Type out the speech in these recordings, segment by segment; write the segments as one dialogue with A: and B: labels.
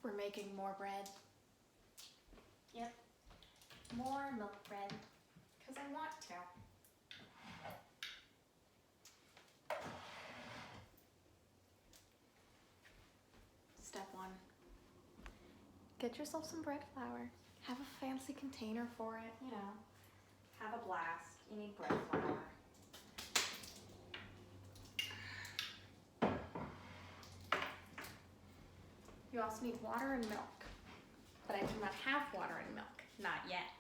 A: We're making more bread. Yep, more milk bread, because I want to. Step 1. Get yourself some bread flour. Have a fancy container for it, you know. Have a blast. You need bread flour. You also need water and milk. But I do not have water and milk. Not yet.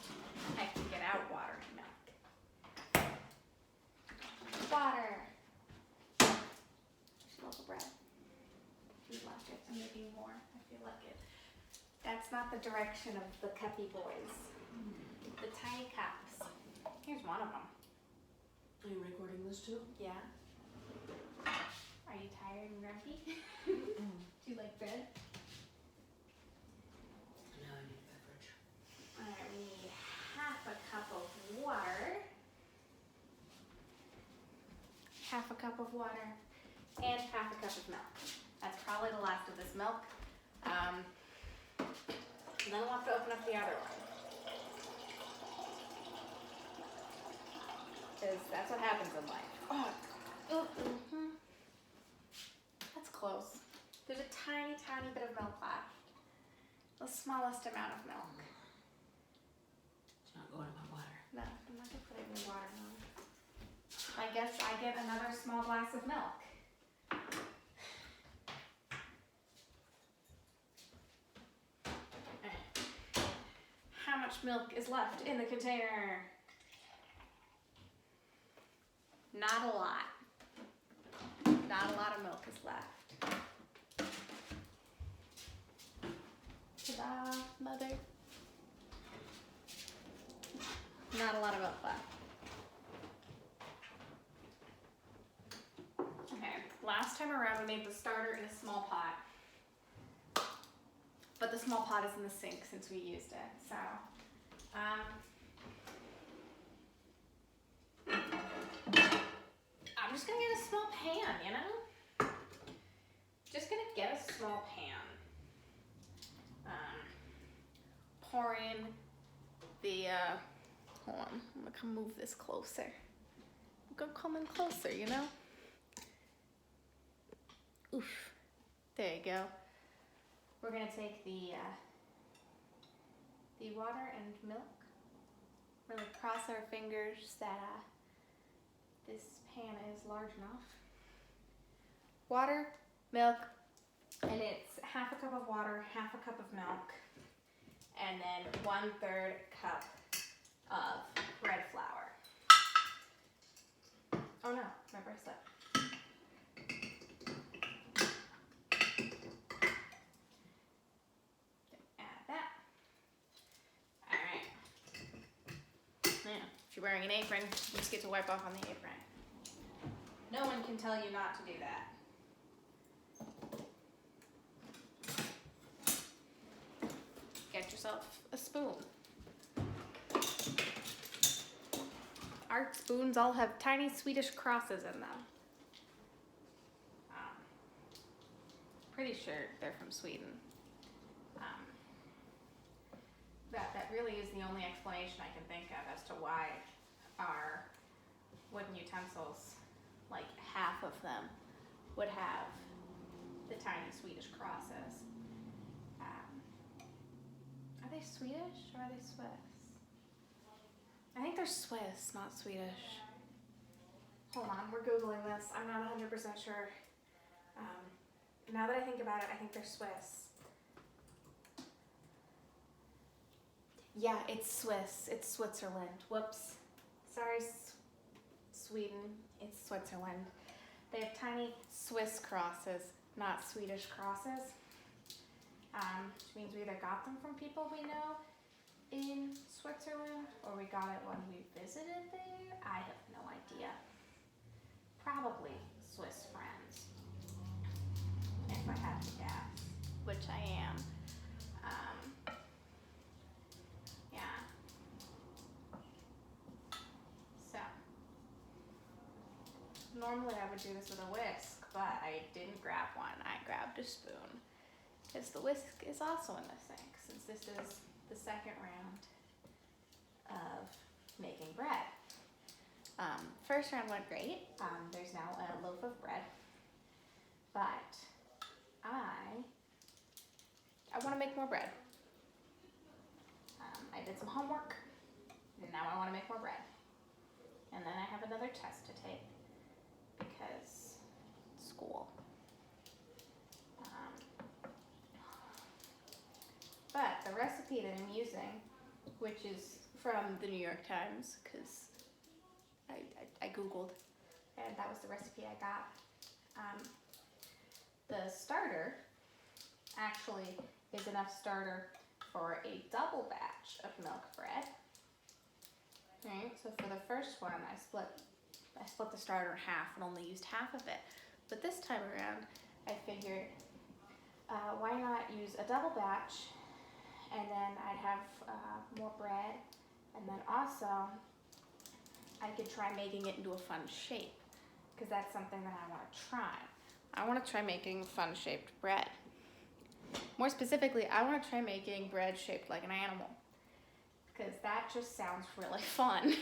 A: I can get out water and milk. Water. She loves the bread. You left it. I'm making more. I feel like it. That's not the direction of the cuppy boys. The tiny cups. Here's one of them.
B: Are you recording this too?
A: Yeah. Are you tired and grumpy? Do you like bread?
B: Now I need a beverage.
A: Alright, we need half a cup of water. Half a cup of water. And half a cup of milk. That's probably the last of this milk. And then we'll have to open up the other one. Because that's what happens in life. Oh. That's close. There's a tiny, tiny bit of milk left. The smallest amount of milk.
B: It's not going in my water.
A: No, I'm not gonna put it in the water now. I guess I get another small glass of milk. How much milk is left in the container? Not a lot. Not a lot of milk is left. Ta-da, mother. Not a lot of milk left. Okay, last time around we made the starter in a small pot. But the small pot is in the sink since we used it, so. I'm just gonna get a small pan, you know? Just gonna get a small pan. Pour in the, hold on, I'm gonna come move this closer. I'm gonna come in closer, you know? Oof, there you go. We're gonna take the water and milk. We're gonna cross our fingers that this pan is large enough. Water, milk, and it's half a cup of water, half a cup of milk, and then 1/3 cup of bread flour. Oh no, my bracelet. Add that. All right. Now, if you're wearing an apron, you just get to wipe off on the apron. No one can tell you not to do that. Get yourself a spoon. Our spoons all have tiny Swedish crosses in them. Pretty sure they're from Sweden. That really is the only explanation I can think of as to why our wooden utensils, like half of them, would have the tiny Swedish crosses. Are they Swedish or are they Swiss? I think they're Swiss, not Swedish. Hold on, we're Googling this. I'm not 100% sure. Now that I think about it, I think they're Swiss. Yeah, it's Swiss. It's Switzerland. Whoops. Sorry, Sweden. It's Switzerland. They have tiny Swiss crosses, not Swedish crosses. Which means we either got them from people we know in Switzerland or we got it when we visited there. I have no idea. Probably Swiss friends, if I had to guess, which I am. Yeah. So, normally I would do this with a whisk, but I didn't grab one. I grabbed a spoon is the whisk is also in the sink, since this is the second round of making bread. First round went great. There's now a loaf of bread, but I want to make more bread. I did some homework, and now I want to make more bread. And then I have another test to take because school. But the recipe that I'm using, which is from the New York Times, because I Googled, and that was the recipe I got. The starter actually is enough starter for a double batch of milk bread. Right, so for the first one, I split the starter in half and only used half of it. But this time around, I figured, why not use a double batch, and then I'd have more bread, and then also I could try making it into a fun shape, because that's something that I want to try. I want to try making fun-shaped bread. More specifically, I want to try making bread shaped like an animal, because that just sounds really fun.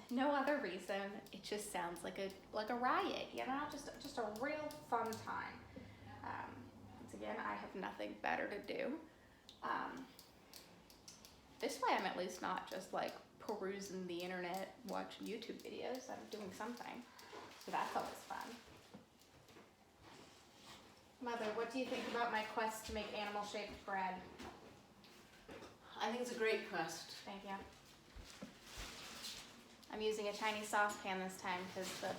A: No other reason. It just sounds like a riot, you know, just a real fun time. Once again, I have nothing better to do. This way, I'm at least not just like perusing the internet, watching YouTube videos. I'm doing something, so that's always fun. Mother, what do you think about my quest to make animal-shaped bread?
B: I think it's a great quest.
A: Thank you. I'm using a tiny saucepan this time because the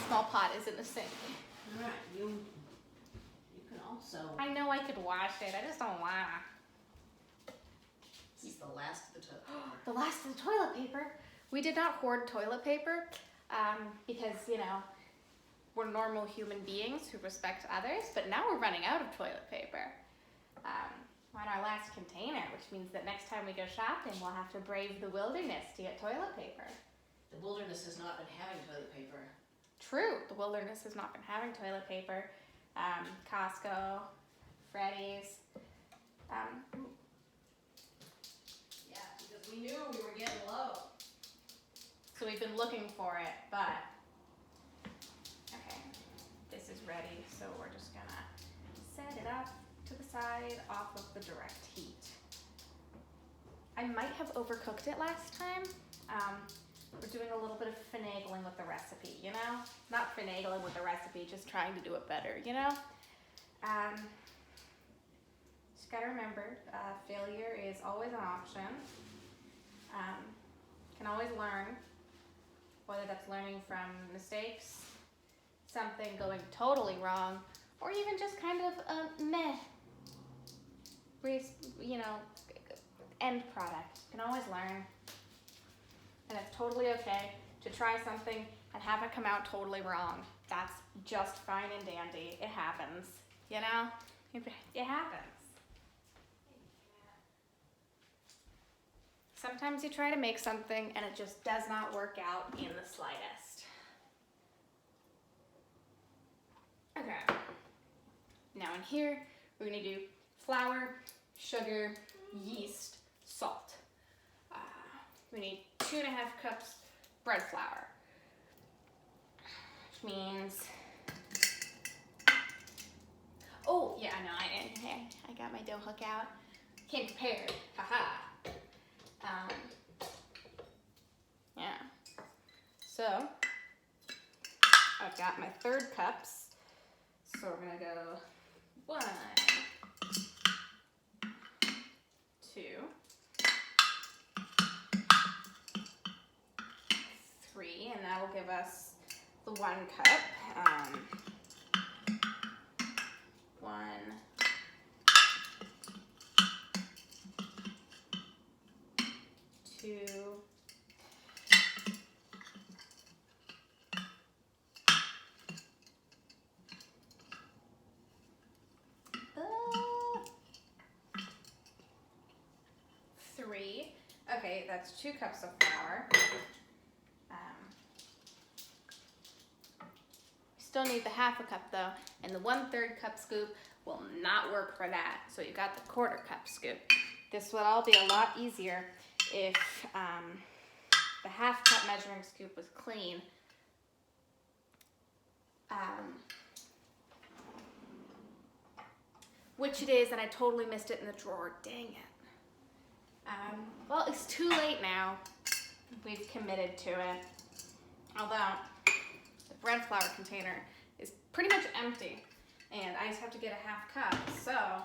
A: small pot is in the sink.
B: All right, you can also.
A: I know I could wash it. I just don't wanna.
B: This is the last of the toilet paper.
A: The last of the toilet paper. We did not hoard toilet paper because, you know, we're normal human beings who respect others, but now we're running out of toilet paper. We're on our last container, which means that next time we go shopping, we'll have to brave the wilderness to get toilet paper.
B: The wilderness has not been having toilet paper.
A: True, the wilderness has not been having toilet paper. Costco, Freddy's.
B: Yeah, because we knew we were getting low.
A: So we've been looking for it, but okay, this is ready, so we're just gonna set it up to the side off of the direct heat. I might have overcooked it last time. We're doing a little bit of finagling with the recipe, you know? Not finagling with the recipe, just trying to do it better, you know? Just gotta remember, failure is always an option. Can always learn, whether that's learning from mistakes, something going totally wrong, or even just kind of a meh, you know, end product. You can always learn. And it's totally okay to try something and have it come out totally wrong. That's just fine and dandy. It happens, you know? It happens. Sometimes you try to make something and it just does not work out in the slightest. Okay. Now in here, we're gonna do flour, sugar, yeast, salt. We need 2.5 cups bread flour, which means, oh yeah, no, I got my dough hook out. Came prepared, haha. Yeah. So I've got my 3rd cups. So we're gonna go 1, 2, 3, and that will give us the 1 cup. 1, 2, 3. Okay, that's 2 cups of flour. Still need the 1/2 cup though, and the 1/3 cup scoop will not work for that. So you got the 1/4 cup scoop. This would all be a lot easier if the 1/2 cup measuring scoop was clean. Which it is, and I totally missed it in the drawer. Dang it. Well, it's too late now. We've committed to it. Although, the bread flour container is pretty much empty, and I just have to get a 1/2 cup, so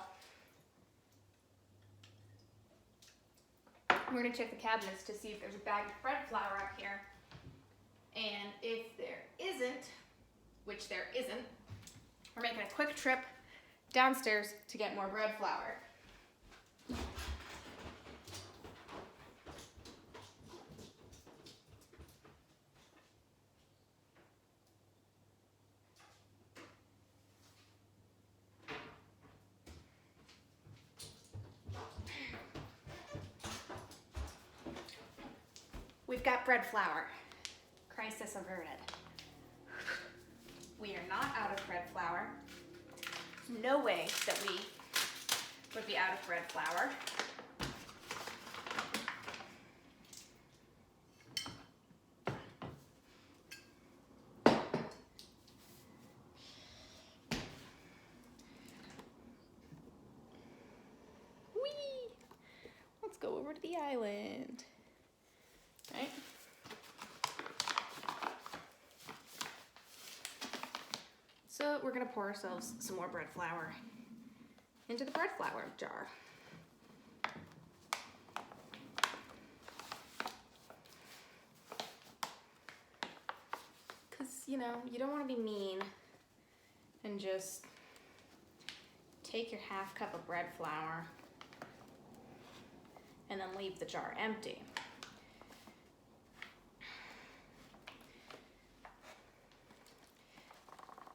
A: we're gonna check the cabinets to see if there's a bag of bread flour up here. And if there isn't, which there isn't, we're making a quick trip downstairs to get more bread flour. We've got bread flour. Crisis averted. We are not out of bread flour. No way that we would be out of bread flour. Whee! Let's go over to the island. Right? So we're gonna pour ourselves some more bread flour into the bread flour jar. Cause you know, you don't wanna be mean and just take your 1/2 cup of bread flour and then leave the jar empty.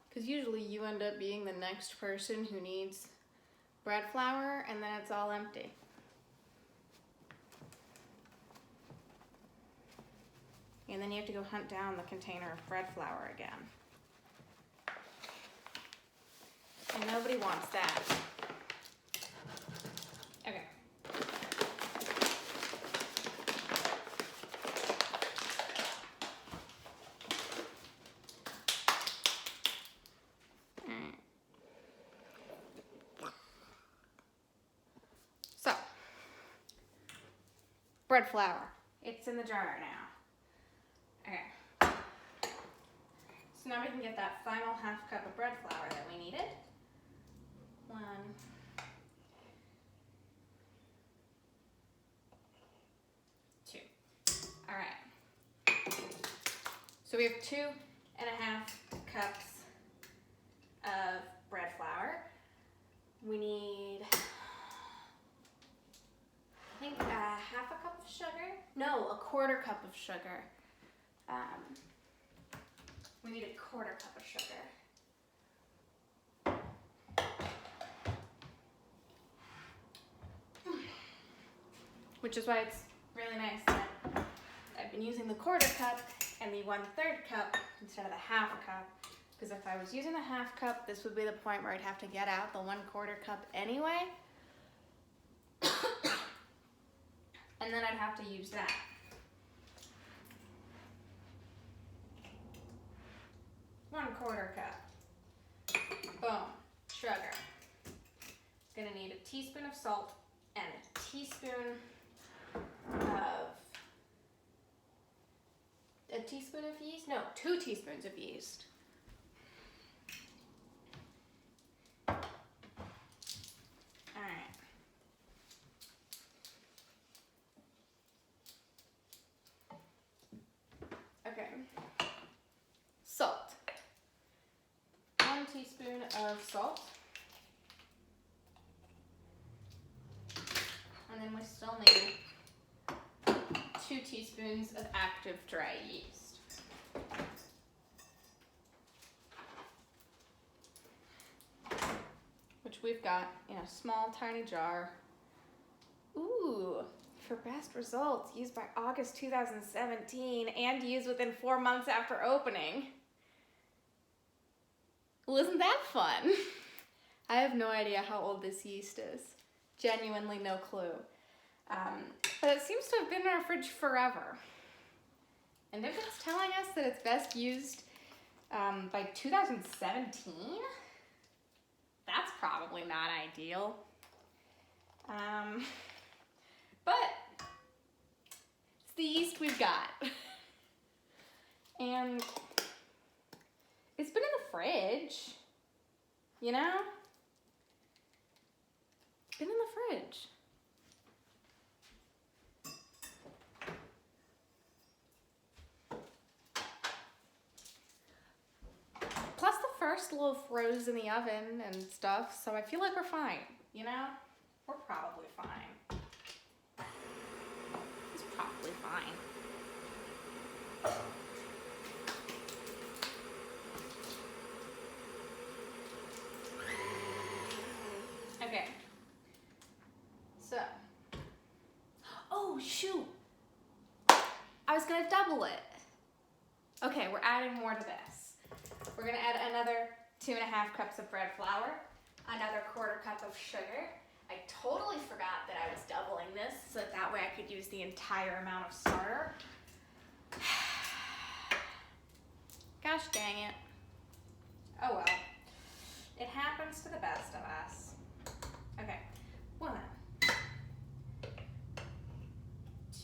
A: Because usually you end up being the next person who needs bread flour, and then it's all empty. And then you have to go hunt down the container of bread flour again. And nobody wants that. Okay. So, bread flour. It's in the jar now. Okay. So now we can get that final 1/2 cup of bread flour that we needed. 1, 2. All right. So we have 2.5 cups of bread flour. We need, I think, 1/2 cup of sugar. No, a 1/4 cup of sugar. We need a 1/4 cup of sugar. Which is why it's really nice that I've been using the 1/4 cup and the 1/3 cup instead of the 1/2 cup. Because if I was using the 1/2 cup, this would be the point where I'd have to get out the 1/4 cup anyway. And then I'd have to use that. One-1/4 cup. Boom. Sugar. Gonna need a teaspoon of salt and a teaspoon of yeast? No, 2 teaspoons of yeast. Alright. Okay. Salt. 1 teaspoon of salt. And then we still need 2 teaspoons of active dry yeast. Which we've got in a small, tiny jar. Ooh, for best results, used by August 2017 and used within 4 months after opening. Well, isn't that fun? I have no idea how old this yeast is. Genuinely no clue. But it seems to have been in our fridge forever. And if it's telling us that it's best used by 2017, that's probably not ideal. But it's the yeast we've got. And it's been in the fridge, you know? Been in the fridge. Plus the first loaf rose in the oven and stuff, so I feel like we're fine, you know? We're probably fine. It's probably fine. Okay. So. Oh, shoot. I was gonna double it. Okay, we're adding more to this. We're gonna add another 2.5 cups of bread flour, another 1/4 cup of sugar. I totally forgot that I was doubling this, so that way I could use the entire amount of starter. Gosh dang it. Oh well. It happens to the best of us. Okay. 1,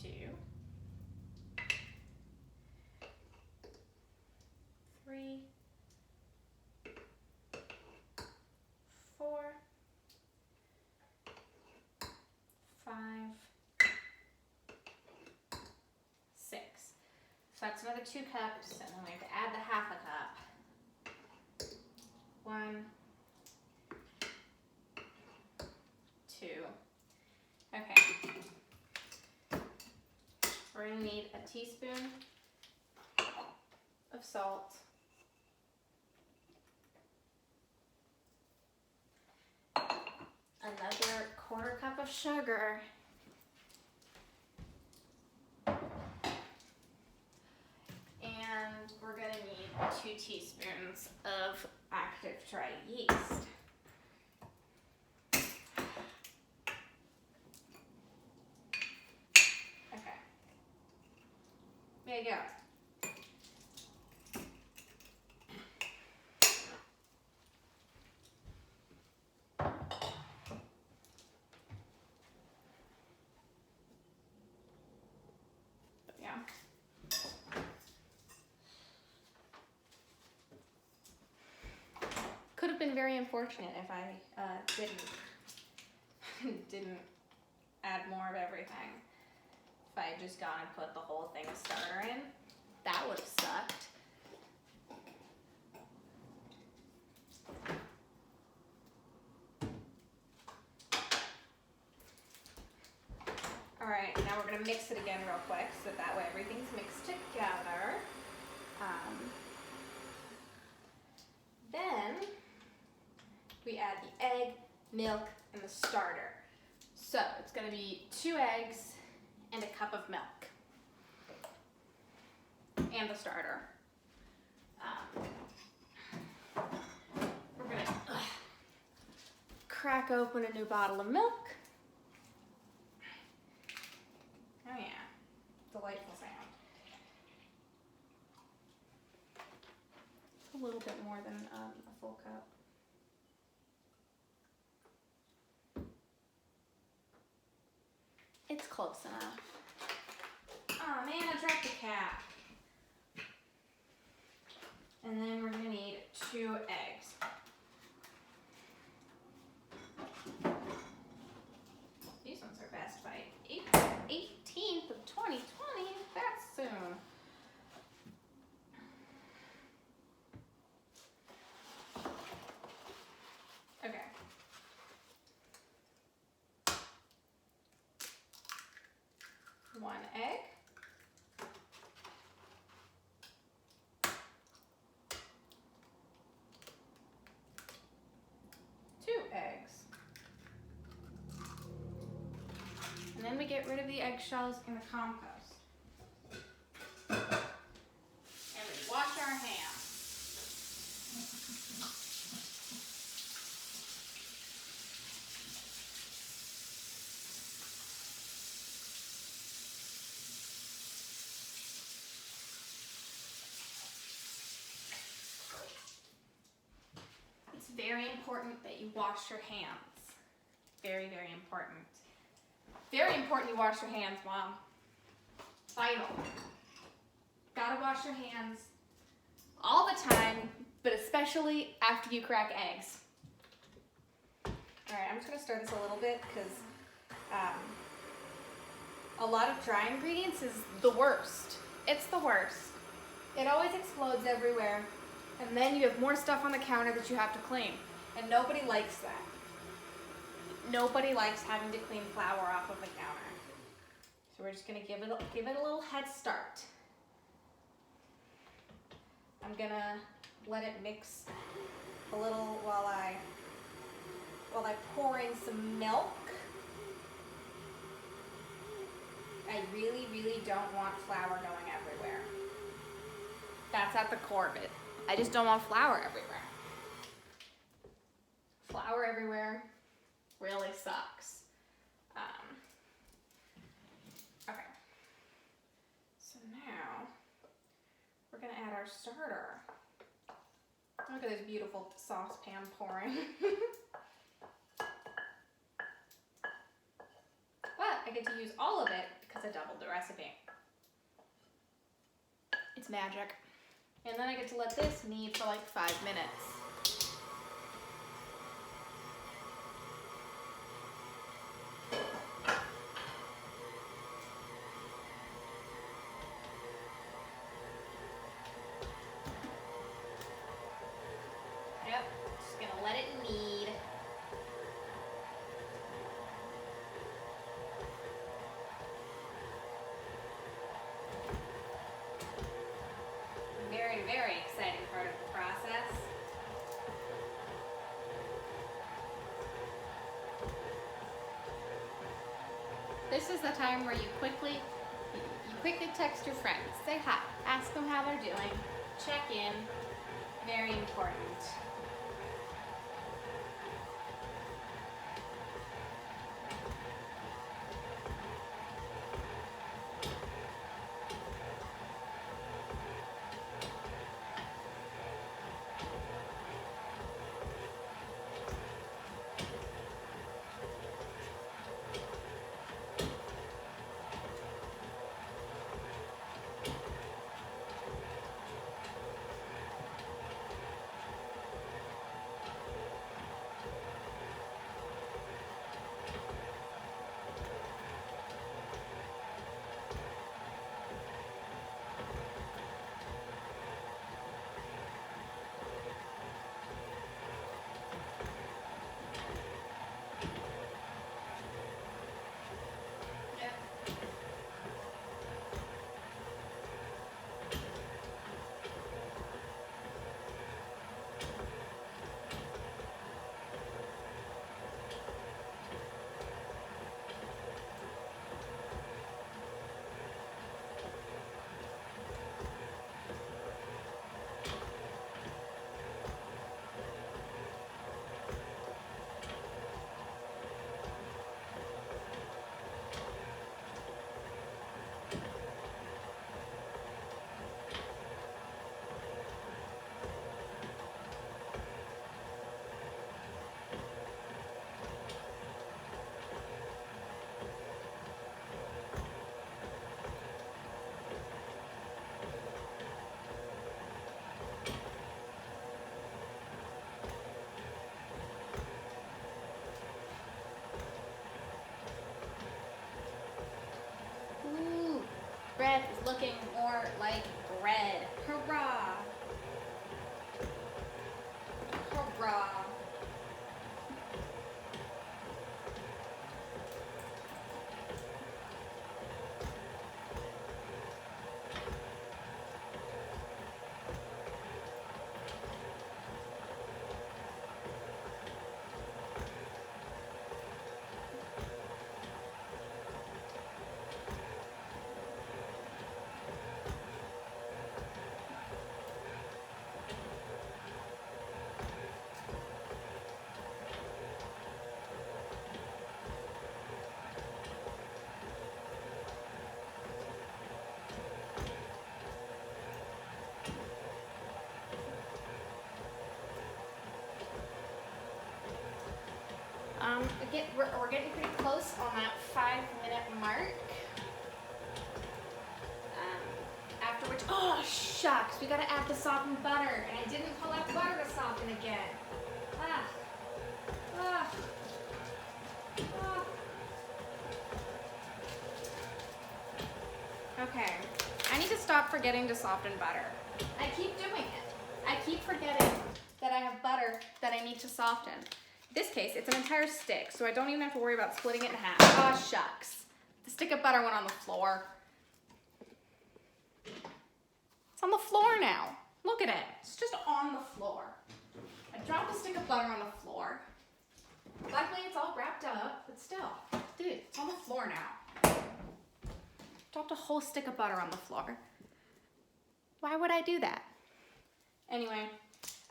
A: 2, 3, 4, 5, 6. So that's another 2 cups, and then we have to add the 1/2 cup. 1, 2. Okay. We're gonna need a teaspoon of salt. Another 1/4 cup of sugar. And we're gonna need 2 teaspoons of active dry yeast. Okay. There you go. Yeah. Could have been very unfortunate if I didn't add more of everything. If I had just gone and put the whole thing of starter in, that would have sucked. All right, now we're gonna mix it again real quick so that way everything's mixed together. Then we add the egg, milk, and the starter. So it's gonna be 2 eggs and a cup of milk. And the starter. We're gonna crack open a new bottle of milk. Oh yeah, delightful sound. It's a little bit more than a full cup. It's close enough. Oh man, I dropped the cap. And then we're gonna need 2 eggs. These ones are best by 18th of 2020. That's soon. Okay. One egg. Eggs. And then we get rid of the eggshells in the compost. And we wash our hands. important that you wash your hands. Very, very important. Very important you wash your hands, Mom. Vital. Gotta wash your hands all the time, but especially after you crack eggs. All right, I'm just gonna stir this a little bit because a lot of dry ingredients is the worst. It's the worst. It always explodes everywhere, and then you have more stuff on the counter that you have to clean, and nobody likes that. Nobody likes having to clean flour off of the counter. So we're just gonna give it a little head start. I'm gonna let it mix a little while I pour in some milk. I really, really don't want flour going everywhere. That's at the core of it. I just don't want flour everywhere. Flour everywhere really sucks. Okay. So now we're gonna add our starter. Look at this beautiful saucepan pouring. But I get to use all of it because I doubled the recipe. It's magic. And then I get to let this knead for like 5 minutes. Yep, just gonna let it knead. Very, very exciting part of the process. This is the time where you quickly text your friends. Say hi. Ask them how they're doing. Check in. Very important. Bread is looking more like bread. Hurrah! Hurrah! We're getting pretty close on that 5-minute mark. After which, oh shucks, we gotta add the softened butter, and I didn't pull out butter to soften again. Ah. Ah. Ah. Okay, I need to stop forgetting to soften butter. I keep doing it. I keep forgetting that I have butter that I need to soften. In this case, it's an entire stick, so I don't even have to worry about splitting it in half. Oh shucks. The stick of butter went on the floor. It's on the floor now. Look at it. It's just on the floor. I dropped a stick of butter on the floor. Luckily, it's all wrapped up, but still. Dude, it's on the floor now. Dropped a whole stick of butter on the floor. Why would I do that? Anyway,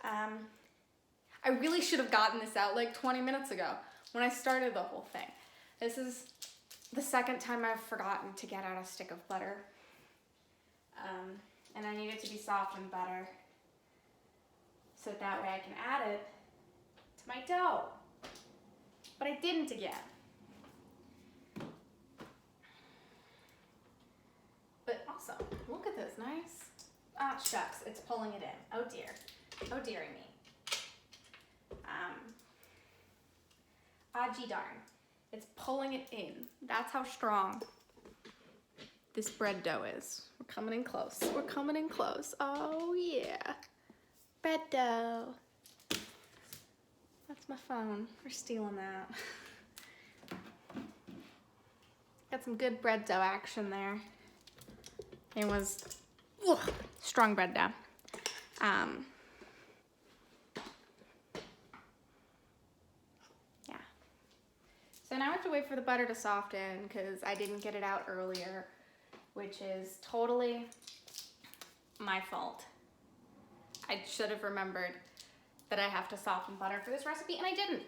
A: I really should have gotten this out like 20 minutes ago when I started the whole thing. This is the second time I've forgotten to get out a stick of butter. And I need it to be softened butter so that way I can add it to my dough. But I didn't again. But awesome. Look at this, nice. Ah, shucks, it's pulling it in. Oh dear. Oh dearie me. Gee darn. It's pulling it in. That's how strong this bread dough is. We're coming in close. We're coming in close. Oh yeah. Bread dough. That's my phone. We're stealing that. Got some good bread dough action there. It was strong bread dough. Yeah. So now I have to wait for the butter to soften because I didn't get it out earlier, which is totally my fault. I should have remembered that I have to soften butter for this recipe, and I didn't.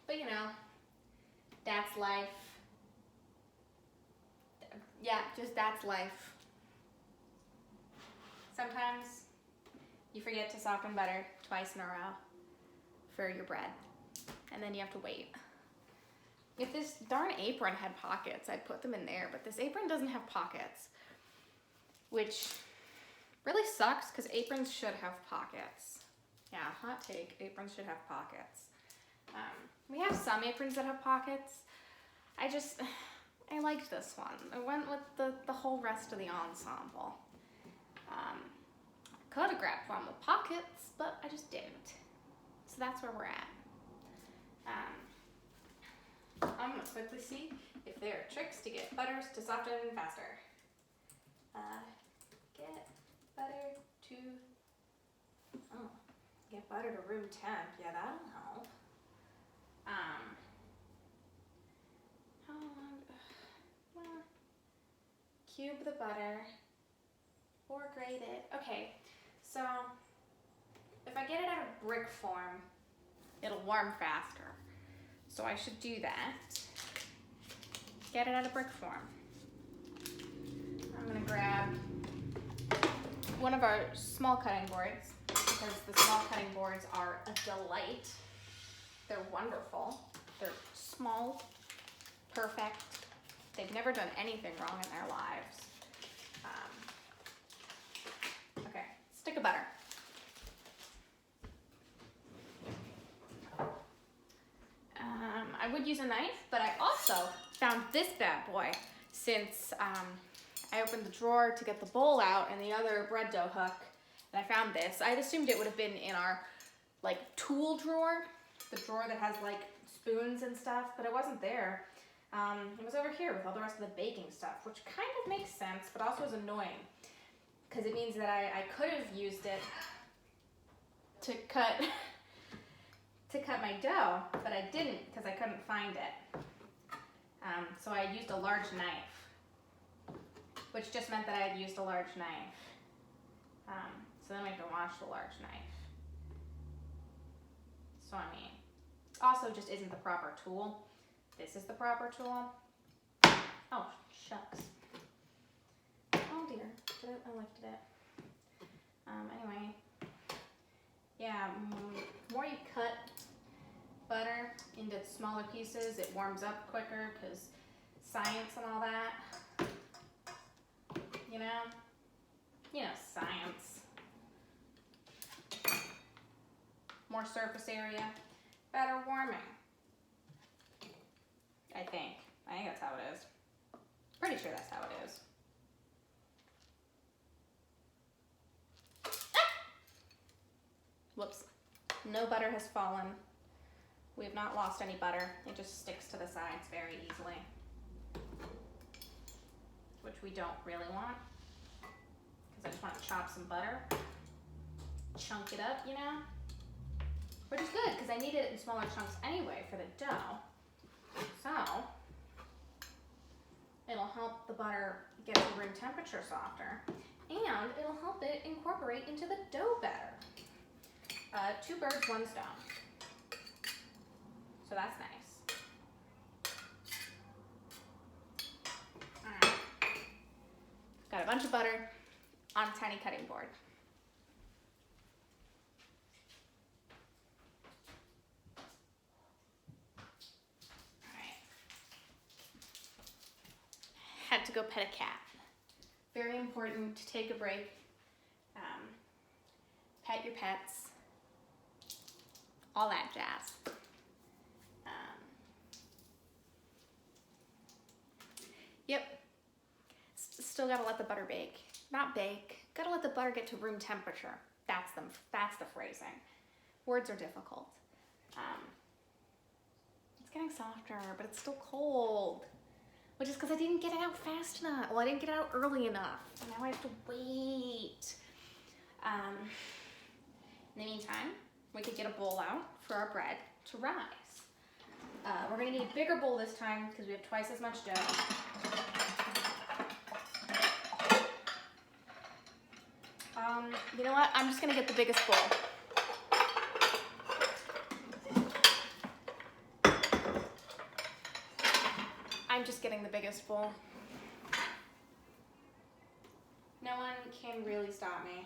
A: But you know, that's life. Yeah, just that's life. Sometimes you forget to soften butter twice in a row for your bread, and then you have to wait. If this darn apron had pockets, I'd put them in there, but this apron doesn't have pockets, which really sucks because aprons should have pockets. Yeah, hot take, aprons should have pockets. We have some aprons that have pockets. I liked this one. I went with the whole rest of the ensemble. I could have grabbed one with pockets, but I just didn't. So that's where we're at. I'm gonna quickly see if there are tricks to get butters to soften faster. Get butter to room temp. Yeah, that'll help. How long? Well, cube the butter or grate it. Okay, so if I get it out of brick form, it'll warm faster. So I should do that. Get it out of brick form. I'm gonna grab one of our small cutting boards because the small cutting boards are a delight. They're wonderful. They're small, perfect. They've never done anything wrong in their lives. Okay, stick of butter. I would use a knife, but I also found this bad boy since I opened the drawer to get the bowl out and the other bread dough hook, and I found this. I'd assumed it would have been in our tool drawer, the drawer that has spoons and stuff, but it wasn't there. It was over here with all the rest of the baking stuff, which kind of makes sense, but also is annoying because it means that I could have used it to cut my dough, but I didn't because I couldn't find it. So I used a large knife, which just meant that I had used a large knife. So then we have to wash the large knife. So I mean, also just isn't the proper tool. This is the proper tool. Oh, shucks. Oh dear, I lifted it. Anyway, yeah, the more you cut, smaller pieces, it warms up quicker because science and all that. You know? You know, science. More surface area, better warming. I think that's how it is. Pretty sure that's how it is. Whoops. No butter has fallen. We have not lost any butter. It just sticks to the sides very easily, which we don't really want, because I just want to chop some butter, chunk it up, you know? Which is good, because I need it in smaller chunks anyway for the dough. So, it'll help the butter get to room temperature softer, and it'll help it incorporate into the dough better. 2 birds, 1 stone. So that's nice. Alright. Got a bunch of butter on a tiny cutting board. Alright. Had to go pet a cat. Very important to take a break. Pet your pets. All that jazz. Yep. Still gotta let the butter bake. Not bake. Gotta let the butter get to room temperature. That's the phrasing. Words are difficult. It's getting softer, but it's still cold. Which is because I didn't get it out fast enough. Well, I didn't get it out early enough. So now I have to wait. In the meantime, we could get a bowl out for our bread to rise. We're gonna need a bigger bowl this time because we have twice as much dough. You know what? I'm just gonna get the biggest bowl. I'm just getting the biggest bowl. No one can really stop me.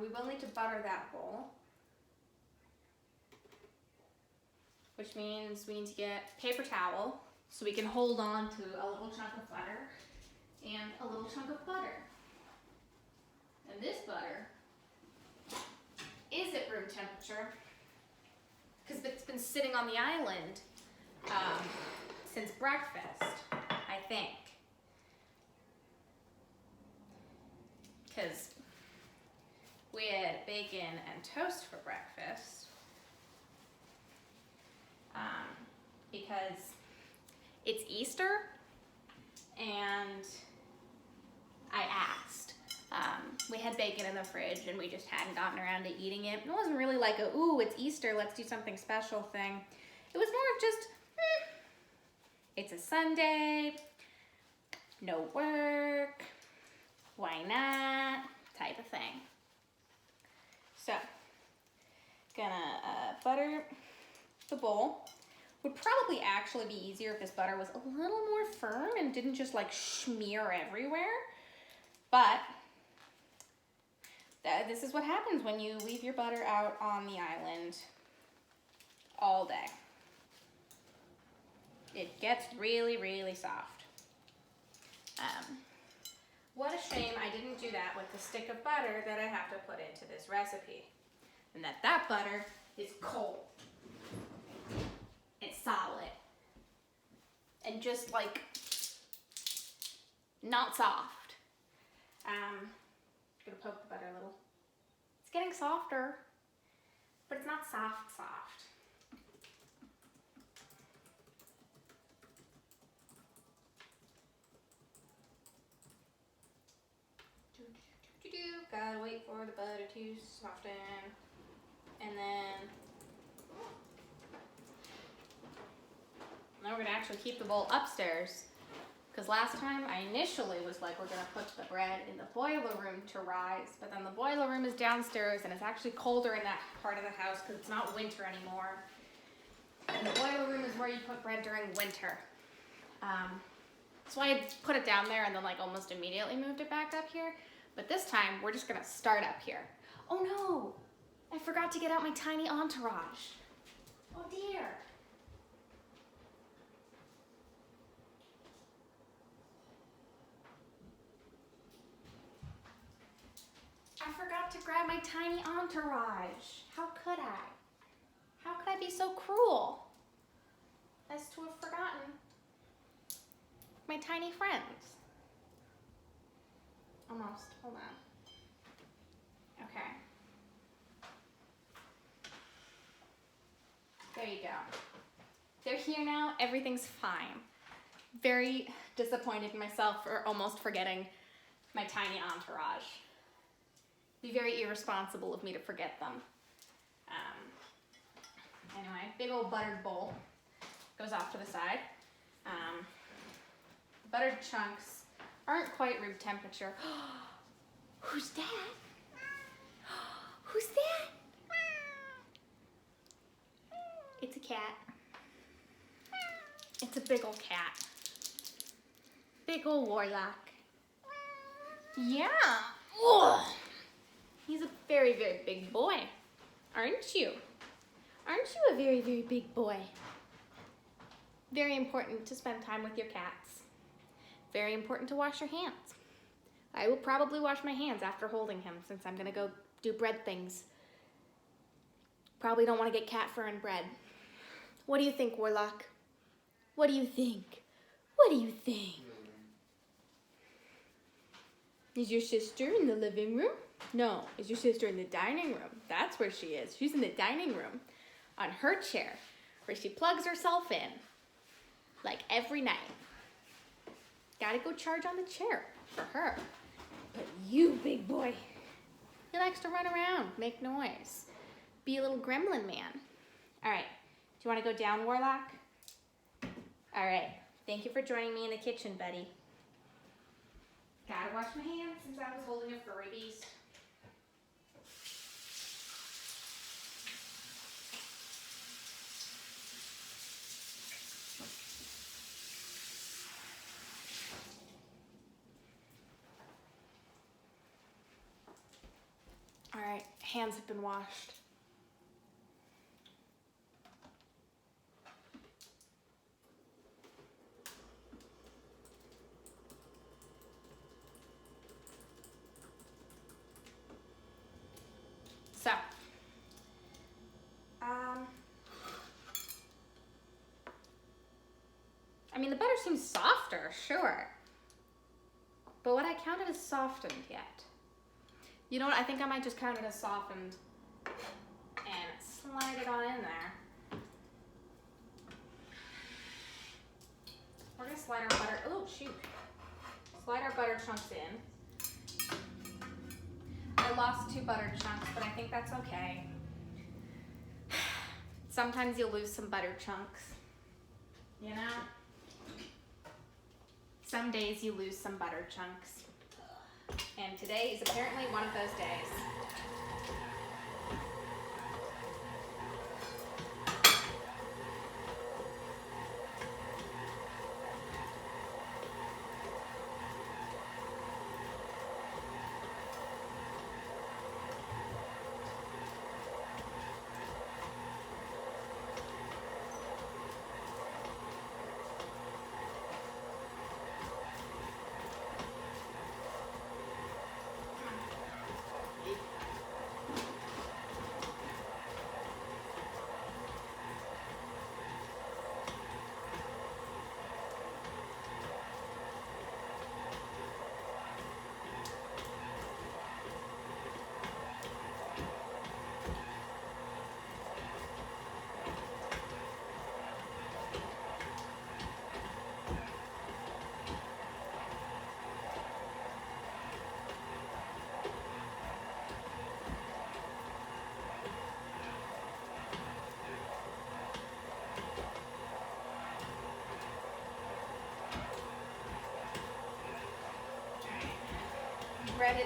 A: We will need to butter that bowl, which means we need to get paper towel so we can hold on to a little chunk of butter and a little chunk of butter. And this butter is at room temperature because it's been sitting on the island since breakfast, I think. Because we had bacon and toast for breakfast because it's Easter and I asked. We had bacon in the fridge and we just hadn't gotten around to eating it. It wasn't really like a, ooh, it's Easter, let's do something special thing. It was more of just, it's a Sunday, no work, why not, type of thing. So, gonna butter the bowl. Would probably actually be easier if this butter was a little more firm and didn't just like smear everywhere. But this is what happens when you leave your butter out on the island all day. It gets really, really soft. What a shame I didn't do that with the stick of butter that I have to put into this recipe. And that butter is cold. It's solid. And just like, not soft. Gonna poke the butter a little. It's getting softer, but it's not soft. Gotta wait for the butter to soften. And then now we're gonna actually keep the bowl upstairs. Because last time I initially was like, we're gonna put the bread in the boiler room to rise, but then the boiler room is downstairs and it's actually colder in that part of the house because it's not winter anymore. And the boiler room is where you put bread during winter. So I put it down there and then like almost immediately moved it back up here. But this time we're just gonna start up here. Oh no, I forgot to get out my tiny entourage. Oh dear. I forgot to grab my tiny entourage. How could I? How could I be so cruel as to have forgotten my tiny friends? Almost. Hold on. Okay. There you go. They're here now. Everything's fine. Very disappointed in myself for almost forgetting my tiny entourage. Be very irresponsible of me to forget them. Anyway, big old buttered bowl goes off to the side. Buttered chunks aren't quite room temperature. Who's that? Who's that? It's a cat. It's a big old cat. Big old warlock. Yeah. Ugh. He's a very, very big boy, aren't you? Aren't you a very, very big boy? Very important to spend time with your cats. Very important to wash your hands. I will probably wash my hands after holding him since I'm gonna go do bread things. Probably don't want to get cat fur and bread. What do you think, Warlock? What do you think? What do you think? Is your sister in the living room? No. Is your sister in the dining room? That's where she is. She's in the dining room on her chair where she plugs herself in like every night. Gotta go charge on the chair for her. But you, big boy, he likes to run around, make noise, be a little gremlin man. All right, do you want to go down, Warlock? All right, thank you for joining me in the kitchen, buddy. Gotta wash my hands since I was holding a furry beast. All right, hands have been washed. So, I mean, the butter seems softer, sure. But what I counted as softened yet? You know what, I think I might just count it as softened and slide it on in there. We're gonna slide our butter, oh shoot. Slide our butter chunks in. I lost 2 buttered chunks, but I think that's okay. Sometimes you'll lose some butter chunks, you know? Some days you lose some butter chunks. And today is apparently one of those days. Bread,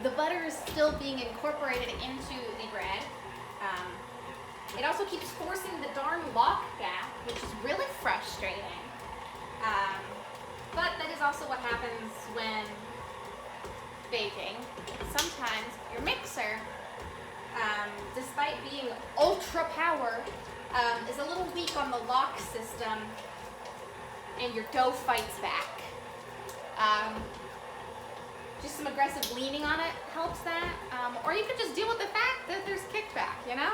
A: the butter is still being incorporated into the bread. It also keeps forcing the darn lock back, which is really frustrating. But that is also what happens when baking. Sometimes your mixer extra power, is a little weak on the lock system, and your dough fights back. Just some aggressive leaning on it helps that. Or you could just deal with the fact that there's kickback, you know?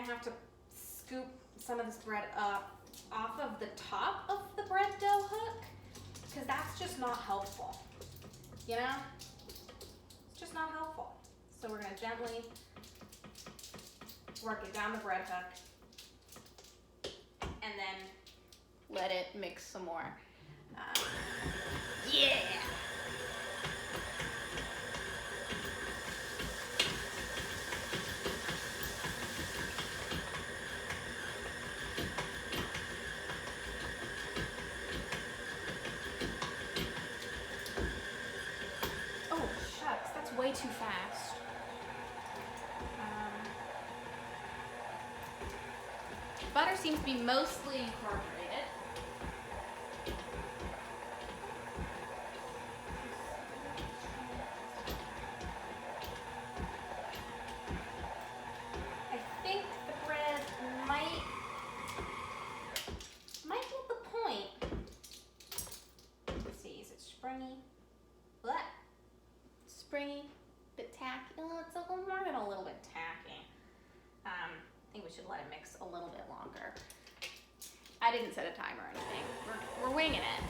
A: Have to scoop some of this bread up off of the top of the bread dough hook, because that's just not helpful, you know? It's just not helpful. So we're gonna gently work it down the bread hook and then let it mix some more. Yeah! Way too fast. Butter seems to be mostly incorporated. I think the bread might get the point. Let's see, is it springy? What? Springy, bit tacky. Oh, it's a little more than a little bit tacky. I think we should let it mix a little bit longer. I didn't set a timer or anything. We're winging it.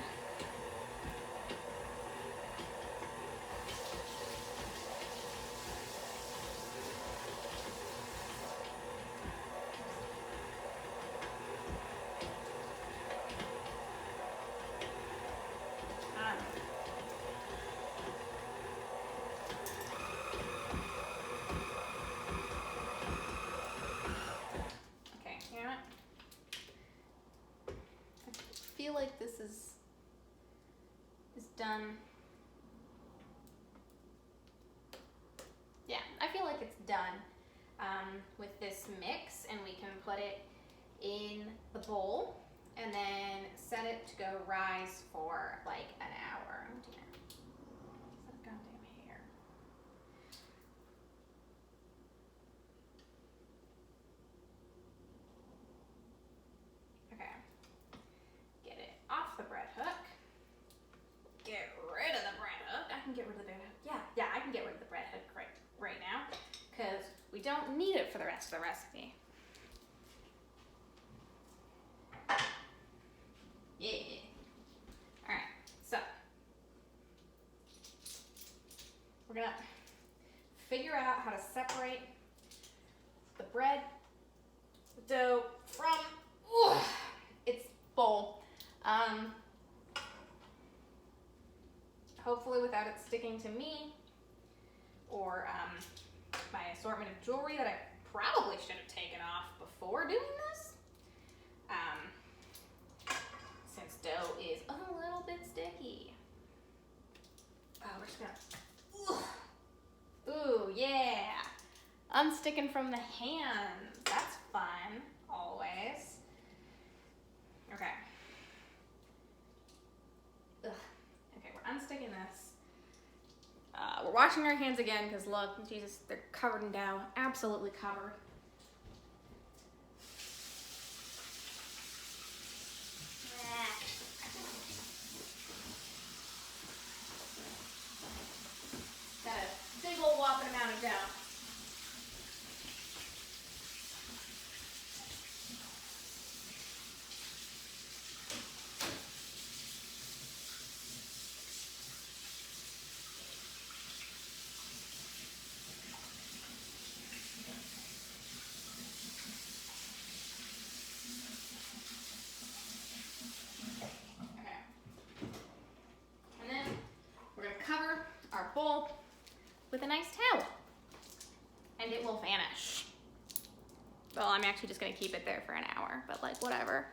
A: I feel like this is done. Yeah, I feel like it's done with this mix, and we can put it in the bowl and then set it to go rise for like an hour. Oh dear. What's that goddamn hair? Okay. Get it off the bread hook. Get rid of the bread hook. I can get rid of the bread hook. Yeah, I can get rid of the bread hook right now, because we don't need it for the rest of the recipe. Yeah. All right, so we're gonna figure out how to separate the bread, the dough from its bowl. Hopefully without it sticking to me or my assortment of jewelry that I probably should have taken off before doing this. Since dough is a little bit sticky. Oh, we're just gonna, ooh, yeah. Unsticking from the hands, that's fun, always. Okay. Ugh. Okay, we're unsticking this. We're washing our hands again, because look, Jesus, they're covered in dough, absolutely covered. Got a big old whopping amount of dough. nice towel. And it will vanish. Well, I'm actually just gonna keep it there for an hour, but like whatever.